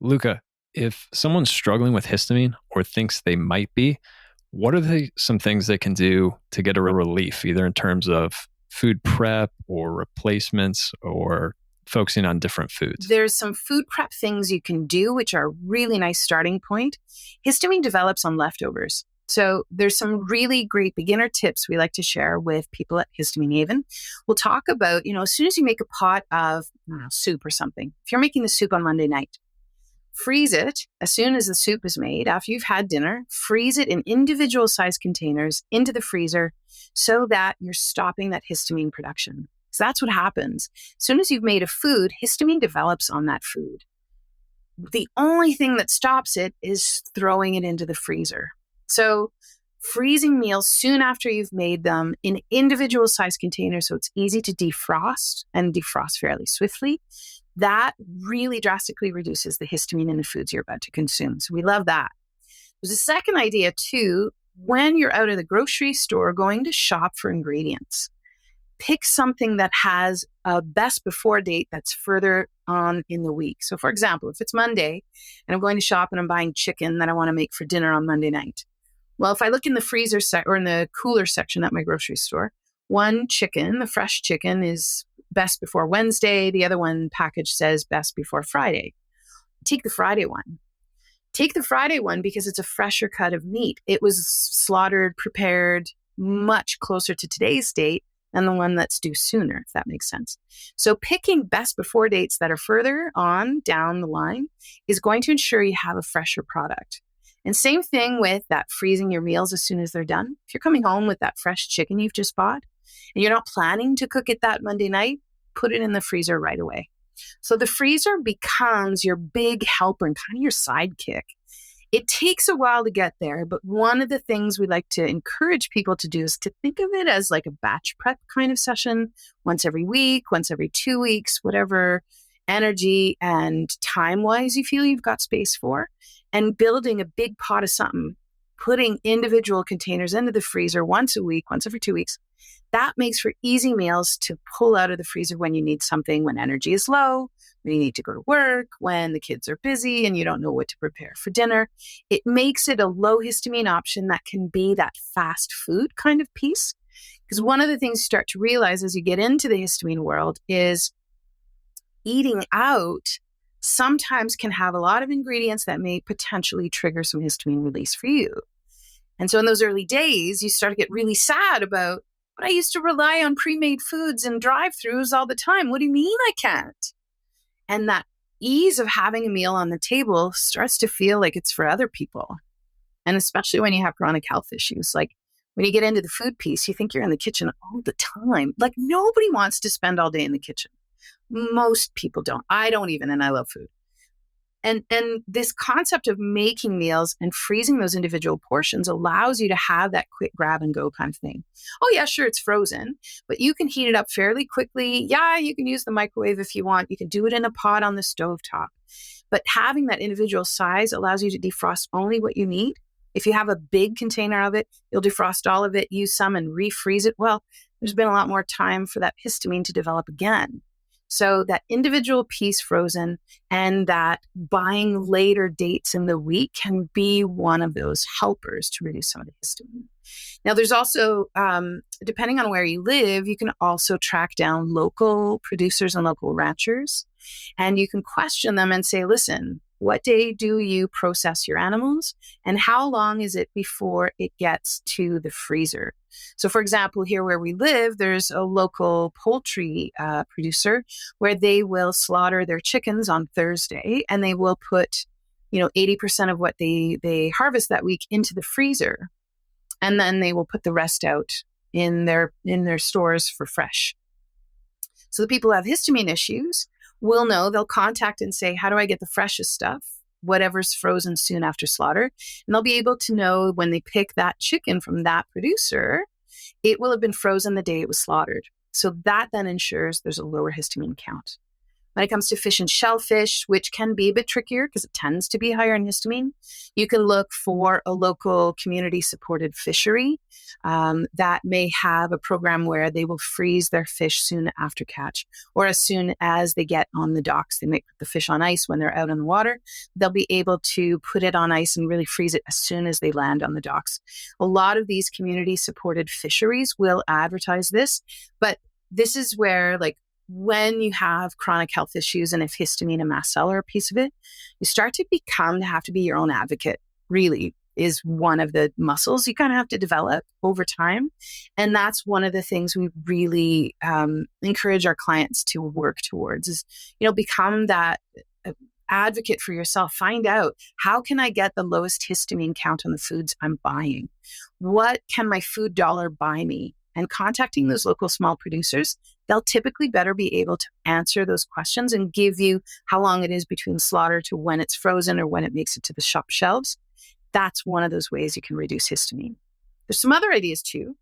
Luka, if someone's struggling with histamine or thinks they might be, what are some things they can do to get a relief, either in terms of food prep or replacements or focusing on different foods? There's some food prep things you can do, which are a really nice starting point. Histamine develops on leftovers. So there's some really great beginner tips we like to share with people at Histamine Haven. We'll talk about, as soon as you make a pot of soup or something, if you're making the soup on Monday night, freeze it as soon as the soup is made. After you've had dinner, freeze it in individual sized containers into the freezer so that you're stopping that histamine production. So that's what happens. As soon as you've made a food, histamine develops on that food. The only thing that stops it is throwing it into the freezer. So freezing meals soon after you've made them in individual sized containers so it's easy to defrost and defrost fairly swiftly, that really drastically reduces the histamine in the foods you're about to consume. So we love that. There's a second idea too. When you're out of the grocery store going to shop for ingredients, pick something that has a best before date that's further on in the week. So for example, if it's Monday and I'm going to shop and I'm buying chicken that I want to make for dinner on Monday night. Well, if I look in the freezer or in the cooler section at my grocery store, one chicken, the fresh chicken, is best before Wednesday. The other one package says best before Friday. Take the Friday one. Take the Friday one because it's a fresher cut of meat. It was slaughtered, prepared much closer to today's date than the one that's due sooner, if that makes sense. So picking best before dates that are further on down the line is going to ensure you have a fresher product. And same thing with that freezing your meals as soon as they're done. If you're coming home with that fresh chicken you've just bought and you're not planning to cook it that Monday night, put it in the freezer right away. So the freezer becomes your big helper and kind of your sidekick. It takes a while to get there, but one of the things we like to encourage people to do is to think of it as like a batch prep kind of session, once every week, once every 2 weeks, whatever energy and time-wise you feel you've got space for, and building a big pot of something, putting individual containers into the freezer once a week, once every 2 weeks. That makes for easy meals to pull out of the freezer when you need something, when energy is low, when you need to go to work, when the kids are busy and you don't know what to prepare for dinner. It makes it a low histamine option that can be that fast food kind of piece. Because one of the things you start to realize as you get into the histamine world is eating out sometimes can have a lot of ingredients that may potentially trigger some histamine release for you. And so in those early days, you start to get really sad about, but I used to rely on pre-made foods and drive-thrus all the time. What do you mean I can't? And that ease of having a meal on the table starts to feel like it's for other people. And especially when you have chronic health issues, like when you get into the food piece, you think you're in the kitchen all the time. Like nobody wants to spend all day in the kitchen. Most people don't. I don't even, and I love food. And this concept of making meals and freezing those individual portions allows you to have that quick grab and go kind of thing. Oh yeah, sure, it's frozen, but you can heat it up fairly quickly. Yeah, you can use the microwave if you want. You can do it in a pot on the stovetop. But having that individual size allows you to defrost only what you need. If you have a big container of it, you'll defrost all of it, use some and refreeze it. Well, there's been a lot more time for that histamine to develop again. So that individual piece frozen and that buying later dates in the week can be one of those helpers to reduce some of the histamine. Now, there's also, depending on where you live, you can also track down local producers and local ranchers. And you can question them and say, listen, what day do you process your animals? And how long is it before it gets to the freezer? So for example, here where we live, there's a local poultry producer where they will slaughter their chickens on Thursday and they will put, 80% of what they harvest that week into the freezer. And then they will put the rest out in their stores for fresh. So the people who have histamine issues will know, they'll contact and say, how do I get the freshest stuff? Whatever's frozen soon after slaughter. And they'll be able to know when they pick that chicken from that producer, it will have been frozen the day it was slaughtered. So that then ensures there's a lower histamine count. When it comes to fish and shellfish, which can be a bit trickier because it tends to be higher in histamine, you can look for a local community-supported fishery that may have a program where they will freeze their fish soon after catch, or as soon as they get on the docks. They might put the fish on ice when they're out in the water. They'll be able to put it on ice and really freeze it as soon as they land on the docks. A lot of these community-supported fisheries will advertise this, but this is where, like, when you have chronic health issues, and if histamine and mast cell are a piece of it, you start to have to be your own advocate, really is one of the muscles you kind of have to develop over time. And that's one of the things we really encourage our clients to work towards is, become that advocate for yourself. Find out, how can I get the lowest histamine count on the foods I'm buying? What can my food dollar buy me? And contacting those local small producers, they'll typically better be able to answer those questions and give you how long it is between slaughter to when it's frozen or when it makes it to the shop shelves. That's one of those ways you can reduce histamine. There's some other ideas too.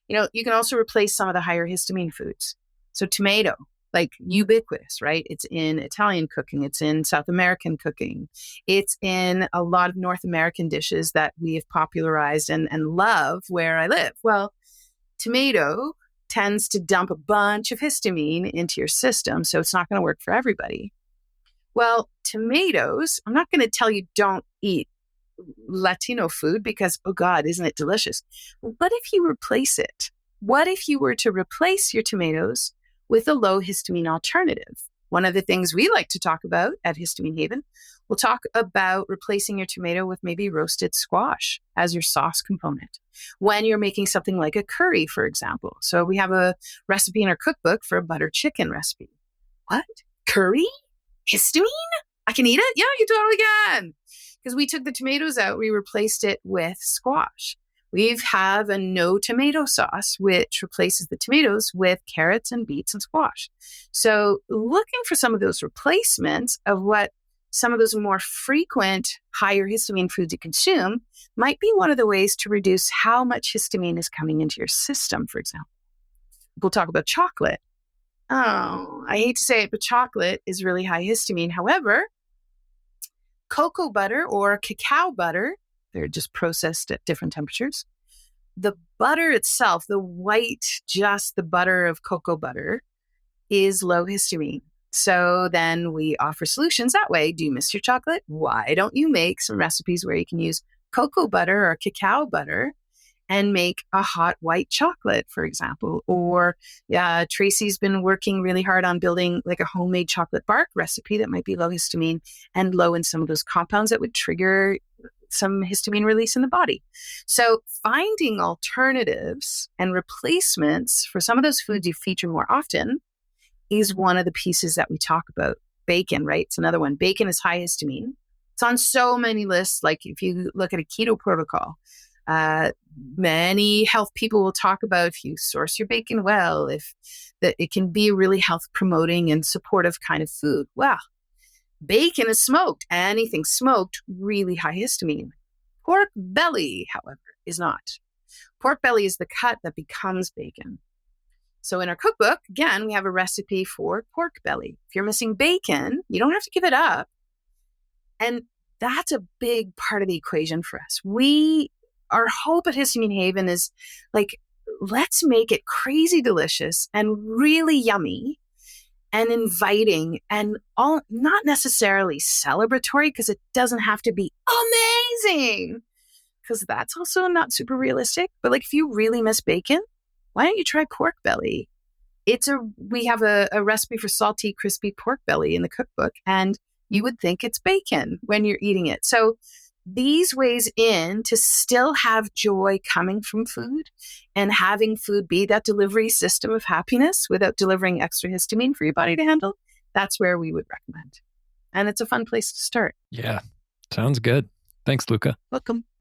You can also replace some of the higher histamine foods. So tomato, like ubiquitous, right? It's in Italian cooking. It's in South American cooking. It's in a lot of North American dishes that we have popularized and love where I live. Well, tomato tends to dump a bunch of histamine into your system, so it's not going to work for everybody. Well, tomatoes, I'm not going to tell you don't eat Latino food because, oh God, isn't it delicious? What if you replace it? What if you were to replace your tomatoes with a low histamine alternative? One of the things we like to talk about at Histamine Haven, we'll talk about replacing your tomato with maybe roasted squash as your sauce component when you're making something like a curry, for example. So we have a recipe in our cookbook for a butter chicken recipe. What? Curry? Histamine? I can eat it? Yeah, you totally can. Because we took the tomatoes out, we replaced it with squash. We have a no tomato sauce, which replaces the tomatoes with carrots and beets and squash. So looking for some of those replacements of what some of those more frequent higher histamine foods you consume might be one of the ways to reduce how much histamine is coming into your system, for example. We'll talk about chocolate. Oh, I hate to say it, but chocolate is really high histamine. However, cocoa butter or cacao butter, they're just processed at different temperatures. The butter itself, the white, just the butter of cocoa butter, is low histamine. So then we offer solutions that way. Do you miss your chocolate? Why don't you make some recipes where you can use cocoa butter or cacao butter and make a hot white chocolate, for example? Or Tracy's been working really hard on building like a homemade chocolate bark recipe that might be low histamine and low in some of those compounds that would trigger some histamine release in the body. So finding alternatives and replacements for some of those foods you feature more often is one of the pieces that we talk about. Bacon, right? It's another one. Bacon is high histamine. It's on so many lists. Like if you look at a keto protocol, many health people will talk about if you source your bacon well, if that it can be a really health promoting and supportive kind of food. Well, bacon is smoked. Anything smoked, really high histamine. Pork belly, however, is not. Pork belly is the cut that becomes bacon. So in our cookbook, again, we have a recipe for pork belly. If you're missing bacon, you don't have to give it up. And that's a big part of the equation for us. Our hope at Histamine Haven is like, let's make it crazy delicious and really yummy and inviting and all, not necessarily celebratory, because it doesn't have to be amazing, because that's also not super realistic. But like, if you really miss bacon, why don't you try pork belly? We have a recipe for salty, crispy pork belly in the cookbook, and you would think it's bacon when you're eating it. So these ways in to still have joy coming from food and having food be that delivery system of happiness without delivering extra histamine for your body to handle, that's where we would recommend. And it's a fun place to start. Yeah, sounds good. Thanks, Luka. Welcome.